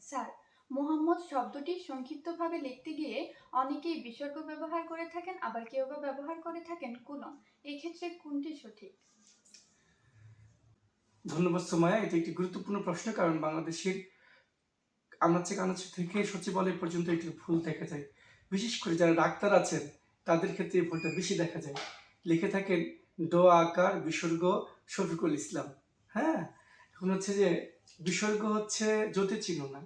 Sir, Mohammad শব্দটি সংক্ষিপ্তভাবে লিখতে গিয়ে অনেকেই বিসর্গ ব্যবহার করে থাকেন, আবার কেউ বা ব্যবহার করে থাকেন কুলন। এই ক্ষেত্রে কোনটি সঠিক? ধন্যবাদ সোমায়া, এটি একটি গুরুত্বপূর্ণ প্রশ্ন, কারণ বাংলাদেশের আনাচে কানাচে থেকে সচিবালয় পর্যন্ত এটির ভুল দেখা যায়। বিশেষ করে যারা ডাক্তার আছেন তাদের ক্ষেত্রে এই ভুলটা বেশি দেখা যায়। লিখে থাকেন ড আকার বিসর্গ শফিকুল ইসলাম। হ্যাঁ, এখন হচ্ছে যে বিসর্গ হচ্ছে জ্যোতির চিহ্ন না,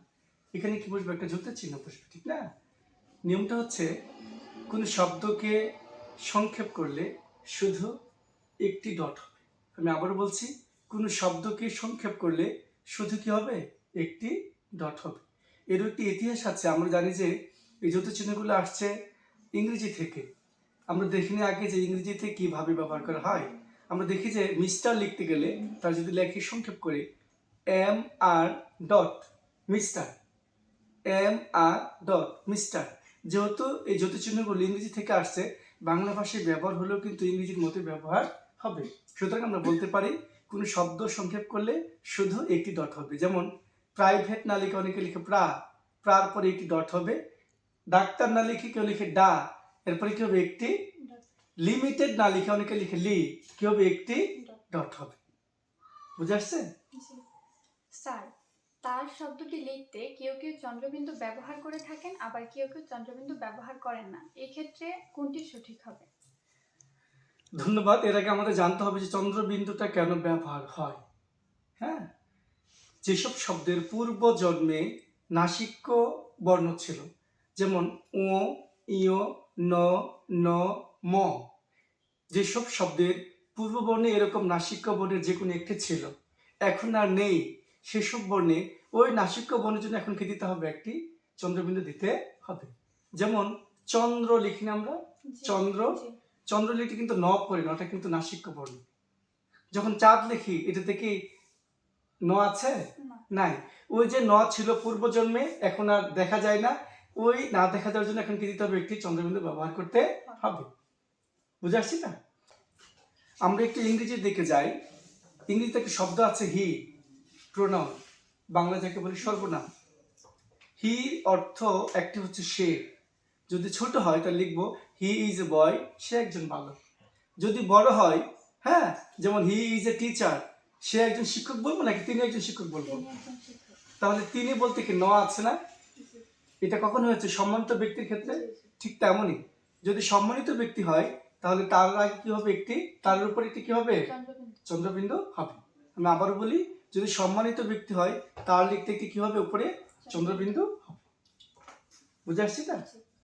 এখানে কি বসবে? একটা জ্যোতির চিহ্ন বসবে, ঠিক না? নিয়মটা হচ্ছে কোনো শব্দকে সংক্ষেপ করলে শুধু একটি ডট হবে। আমি আবারও বলছি, কোনো শব্দকে সংক্ষেপ করলে শুধু কি হবে? একটি ডট হবে। এর একটি ইতিহাস আছে। আমরা জানি যে এই জ্যোতি চিহ্নগুলো আসছে ইংরেজি থেকে। আমরা দেখিনি আগে যে ইংরেজিতে কিভাবে ব্যবহার করা হয়। আমরা দেখি যে মিস্টার লিখতে গেলে তার যদি লেখি সংক্ষেপ করে M R dot mister, M R dot mister. যেহেতু এই জ্যোতি চিহ্নগুলো ইংরেজি থেকে আসছে, বাংলা ভাষায় ব্যবহার হলেও কিন্তু ইংরেজির মতো ব্যবহার হবে। সুতরাং আমরা বলতে পারি কোনো শব্দ সংক্ষেপ করলে শুধু একটি ডট হবে। যেমন প্রাইভেট না লিখে অনেকে লিখে প্রা, প্রার পরে একটি ডট হবে। ডাক্তার না লিখে কেউ লিখে ডা, এরপরে কি হবে? একটি। লিমিটেড না লিখে অনেকে লিখে লি, কি হবে? একটি ডট হবে। বুঝে আসছে? স্যার, তার শব্দটি লিখতে কেউ কেউ চন্দ্রবিন্দু ব্যবহার করে থাকেন, আবার কেউ কেউ চন্দ্রবিন্দু ব্যবহার করেন না। এই ক্ষেত্রে কোনটি সঠিক হবে? ধন্যবাদ। এর আগে আমাদের জানতে হবে যে চন্দ্রবিন্দুটা কেন ব্যবহার হয়। হ্যাঁ, যেসব শব্দের পূর্ব জন্মে নাসিক্য বর্ণ ছিল, যেমন ও, ইয়, ন, ন, ম, যেসব শব্দের পূর্ব বর্ণে এরকম নাসিক্য বর্ণের যে কোনো একটি ছিল, এখন আর নেই, সেসব বর্ণে ওই নাসিক্য বর্ণের জন্য এখন কি দিতে হবে? একটি চন্দ্রবিন্দু দিতে হবে। যেমন চন্দ্র লিখি না আমরা, চন্দ্র, চন্দ্র লিখতে কিন্তু ন পড়ে, নটা কিন্তু নাসিক্য বর্ণ। যখন চাঁদ লিখি, এটাতে কি ন আছে? নাই। ওই যে ন ছিল পূর্ব জন্মে, এখন আর দেখা যায় না। ওই না দেখা যাওয়ার জন্য এখন কি দিতে হবে? একটি চন্দ্রবিন্দু ব্যবহার করতে হবে। বুঝে আসছি না? আমরা একটু ইংরেজির দিকে যাই। ইংরেজিতে একটা শব্দ আছে হি, প্রোনাউন, বাংলা যাকে বলি সর্বনাম। হি অর্থ একটি হচ্ছে সে। যদি ছোট হয় তাহলে লিখবো হি ইজ এ বয়, সে একজন বালক। যদি বড় হয়, হ্যাঁ, যেমন হি ইজ এ টিচার, সে একজন শিক্ষক বলবো নাকি তিনি একজন শিক্ষক বলবো? তাহলে তিনি বলতে কি ন আছে না? এটা কখন হয়েছে? সম্মানিত ব্যক্তির ক্ষেত্রে। ঠিক তেমনই যদি সম্মানিত ব্যক্তি হয় তাহলে তার আগে কি হবে? একটি, তার উপর একটি কি হবে? চন্দ্রবিন্দু হবে। আমি আবারও বলি, যদি সম্মানিত ব্যক্তি হয় তার লিখতে একটি কি হবে? উপরে চন্দ্রবিন্দু হবে। বুঝে আসছি না?